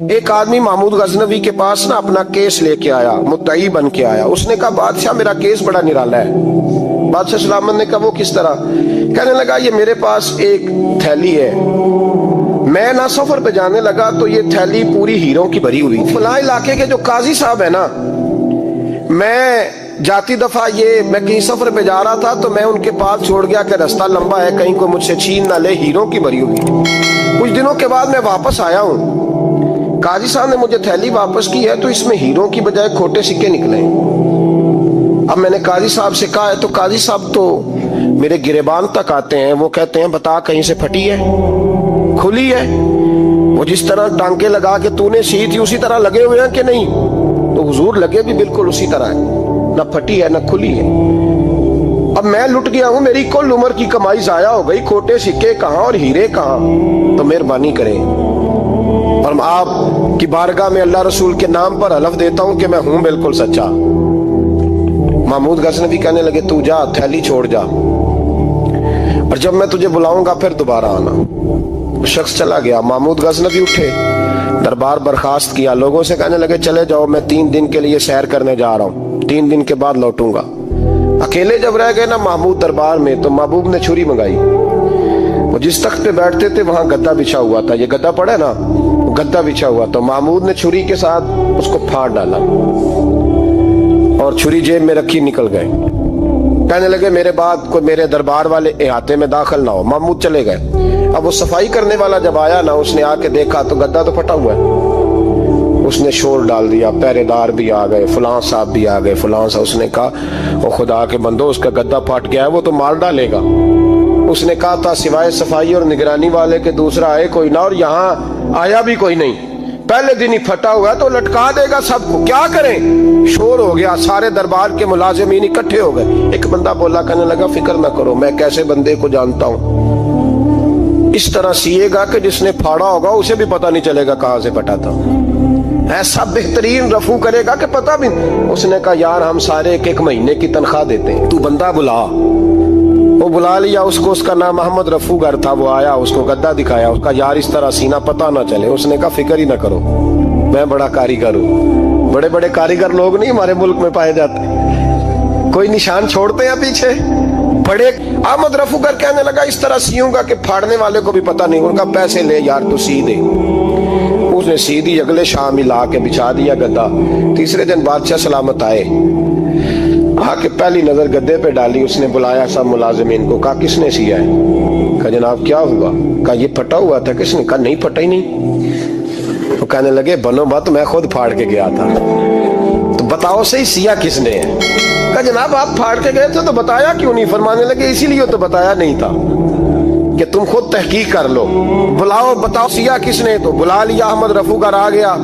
ایک آدمی محمود غزنوی کے پاس نا اپنا کیس لے کے آیا، مدعی بن کے آیا۔ اس نے کہا بادشاہ میرا کیس بڑا نرالا ہے۔ بادشاہ سلامت نے کہا وہ کس طرح؟ کہنے لگا یہ میرے پاس ایک تھیلی ہے، میں نہ سفر پہ جانے لگا تو یہ تھیلی پوری ہیروں کی بھری ہوئی تھی۔ فلاں علاقے کے جو قاضی صاحب ہے نا، میں جاتی دفعہ میں کہیں سفر پہ جا رہا تھا تو میں ان کے پاس چھوڑ گیا کہ رستہ لمبا ہے، کہیں کوئی مجھ سے چھین نہ لے، ہیروں کی بھری ہوئی تھی۔ کچھ دنوں کے بعد میں واپس آیا ہوں، قاضی صاحب نے مجھے تھیلی واپس کی ہے تو اس میں ہیروں کی بجائے کھوٹے سکے نکلے۔ اب میں نے قاضی صاحب سے کہا ہے تو قاضی صاحب تو میرے گریبان تک آتے ہیں، وہ کہتے ہیں بتا کہیں سے پھٹی ہے، کھلی ہے؟ وہ جس طرح ٹانکے لگا کے تو نے سی تھی اسی طرح لگے ہوئے ہیں کہ نہیں؟ تو حضور لگے بھی بالکل اسی طرح ہے، نہ پھٹی ہے نہ کھلی ہے۔ اب میں لٹ گیا ہوں، میری کل عمر کی کمائی ضائع ہو گئی، کھوٹے سکے کہاں اور ہیرے کہاں؟ تو مہربانی کریں اور آپ کی بارگاہ میں اللہ رسول کے نام پر حلف دیتا ہوں کہ میں ہوں بالکل سچا۔ محمود غزنوی کہنے لگے تو جا، تھیلی چھوڑ جا، اور جب میں تجھے بلاؤں گا پھر دوبارہ آنا۔ وہ شخص چلا گیا۔ محمود غزنوی اٹھے، دربار برخاست کیا، لوگوں سے کہنے لگے چلے جاؤ، میں 3 دن کے لیے سیر کرنے جا رہا ہوں، 3 دن کے بعد لوٹوں گا۔ اکیلے جب رہ گئے نا محمود دربار میں تو محبوب نے چھری منگائی۔ وہ جس تخت پہ بیٹھتے تھے وہاں گدا بچھا ہوا تھا، یہ گدا پڑا ہے نا، گدا بچھا ہوا تھا۔ محمود نے چھری کے ساتھ اس کو پھاڑ ڈالا اور چھری جیب میں رکھی نکل گئے۔ کہنے لگے میرے بعد کوئی میرے دربار والے احاطے میں داخل نہ ہو۔ محمود چلے گئے۔ اب وہ صفائی کرنے والا جب آیا نا، اس نے آ کے دیکھا تو گدا تو پھٹا ہوا ہے۔ اس نے شور ڈال دیا، پہرے دار بھی آ گئے، فلاں صاحب بھی آ گئے، فلاں صاحب۔ اس نے کہا او خدا کے بندو، اس کا گدا پھٹ گیا ہے، وہ تو مار ڈالے گا۔ اس نے کہا تھا سوائے صفائی اور نگرانی والے کے دوسرا آئے کوئی نہ، اور یہاں آیا بھی کوئی نہیں، پہلے دن ہی پھٹا ہوا تو لٹکا دے گا سب کو، کیا کریں؟ شور ہو گیا، سارے دربار کے ملازمین اکٹھے ہو گئے۔ ایک بندہ بولا، کہنے لگا فکر نہ کرو، میں کیسے بندے کو جانتا ہوں، اس طرح سیے گا کہ جس نے پھاڑا ہوگا اسے بھی پتہ نہیں چلے گا کہاں سے پھٹا تھا، ایسا بہترین رفو کرے گا کہ پتہ بھی۔ اس نے کہا یار ہم سارے 1 مہینے کی تنخواہ دیتے ہیں، تو بندہ بلا۔ وہ بلا لیا اس کو، اس کا نام محمد رفوگر تھا۔ وہ آیا، اس کو گدا دکھایا، اس کا یار اس طرح سینہ پتہ نہ چلے۔ اس نے کہا فکر ہی نہ کرو، میں بڑا کاریگر ہوں۔ بڑے بڑے کاریگر لوگ نہیں ہمارے ملک میں پائے جاتے، کوئی نشان چھوڑتے ہیں پیچھے بڑے۔ احمد رفوگر کہنے لگا اس طرح سیوں گا کہ پھاڑنے والے کو بھی پتہ نہیں۔ ان کا پیسے لے یار تو سی دے۔ اس نے سی دی، اگلے شام ہی لا کے بچھا دیا گدا۔ تیسرے دن بادشاہ سلامت آئے، آ کے پہلی نظر گدے پہ ڈالی۔ اس نے بلایا سب ملازمین کو، کہا کس نے سیا ہے؟ کہا جناب کیا ہوا؟ کہا یہ پھٹا ہوا تھا۔ کس نے؟ کہا نہیں پھٹا ہی نہیں۔ وہ کہنے لگے بنو بات، میں خود پھاڑ کے گیا تھا، تو بتاؤ صحیح سیا کس نے ہے؟ کہا جناب آپ پھاڑ کے گئے تھے تو بتایا کیوں نہیں؟ فرمانے لگے اسی لیے تو بتایا نہیں تھا کہ تم خود تحقیق کر لو، بلاؤ بتاؤ سیا کس نے۔ تو بلا لیا، احمد رفوگر آ گیا۔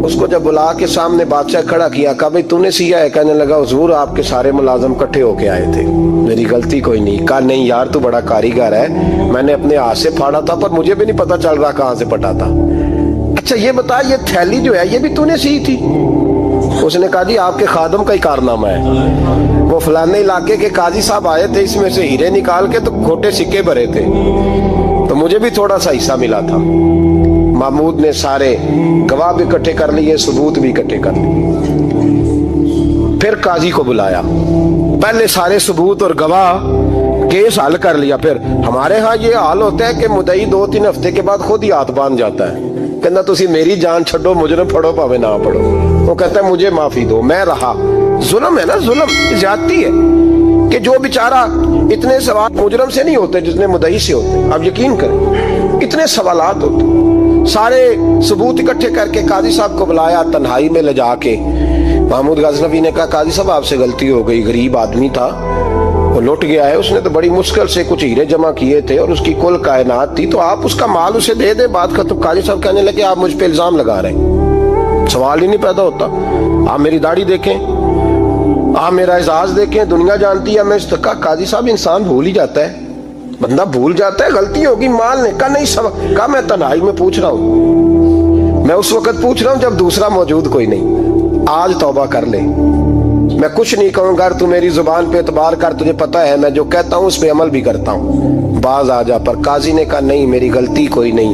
اس کو جب بلا کے سامنے بادشاہ کھڑا کیا، کہا بھئی تو نے سیا ہے؟ کہنے لگا حضور آپ کے سارے ملازم کٹھے ہو کے آئے تھے، میری غلطی کوئی نہیں۔ کہا نہیں یار تو بڑا کاریگر ہے، میں نے اپنے ہاتھ سے پھاڑا تھا پر مجھے بھی نہیں پتا چل رہا کہاں سے پھٹا تھا۔ اچھا یہ بتا یہ تھیلی جو ہے یہ بھی تو نے سی تھی؟ اس نے کہا جی آپ کے خادم کا ہی کارنامہ ہے، وہ فلانے علاقے کے قاضی صاحب آئے تھے، اس میں سے ہیرے نکال کے تو کھوٹے سکے بھرے تھے، تو مجھے بھی تھوڑا سا حصہ ملا تھا۔ محمود نے سارے گواہ بھی اکٹھے کر لیے، ثبوت بھی اکٹھے کر لیے۔ پھر قاضی کو بلایا، پہلے سارے ثبوت اور گواہ کیس حل کر لیا۔ پھر ہمارے ہاں یہ حال ہوتا ہے کہ مدعی 2-3 ہفتے کے بعد خود ہی ہاتھ باندھ جاتا ہے، کہنا تسی میری جان چھڈو، مجرم پھڑو پاوے نہ پڑھو۔ وہ کہتا ہے مجھے معافی دو، میں رہا۔ ظلم ہے نا، ظلم زیادتی ہے کہ جو بیچارہ اتنے سوال مجرم سے نہیں ہوتے جتنے مدعی سے ہوتے۔ آپ یقین کریں اتنے سوالات ہوتے۔ سارے ثبوت اکٹھے کر کے قاضی صاحب کو بلایا، تنہائی میں لے جا کے محمود غزنوی نے کہا قاضی صاحب آپ سے غلطی ہو گئی، غریب آدمی تھا، وہ لٹ گیا ہے، اس نے تو بڑی مشکل سے کچھ ہیرے جمع کیے تھے اور اس کی کل کائنات تھی، تو آپ اس کا مال اسے دے دیں، بات ختم۔ قاضی صاحب کہنے لگے آپ مجھ پہ الزام لگا رہے ہیں، سوال ہی نہیں پیدا ہوتا۔ آپ میری داڑھی دیکھیں، آپ میرا اعزاز دیکھیں، دنیا جانتی ہے میں اس تک۔ قاضی صاحب انسان بھول ہی جاتا ہے، بندہ بھول جاتا ہے، غلطی ہوگی، مال نے کہا نہیں سب کہا میں تنہائی میں پوچھ رہا ہوں، میں اس وقت پوچھ رہا ہوں جب دوسرا موجود کوئی نہیں، آج توبہ کر لے، میں کچھ نہیں کہوں گا، تو میری زبان پہ اعتبار کر، تجھے پتہ ہے میں جو کہتا ہوں اس پہ عمل بھی کرتا ہوں، باز آ جا۔ پر قاضی نے کہا نہیں میری غلطی کوئی نہیں،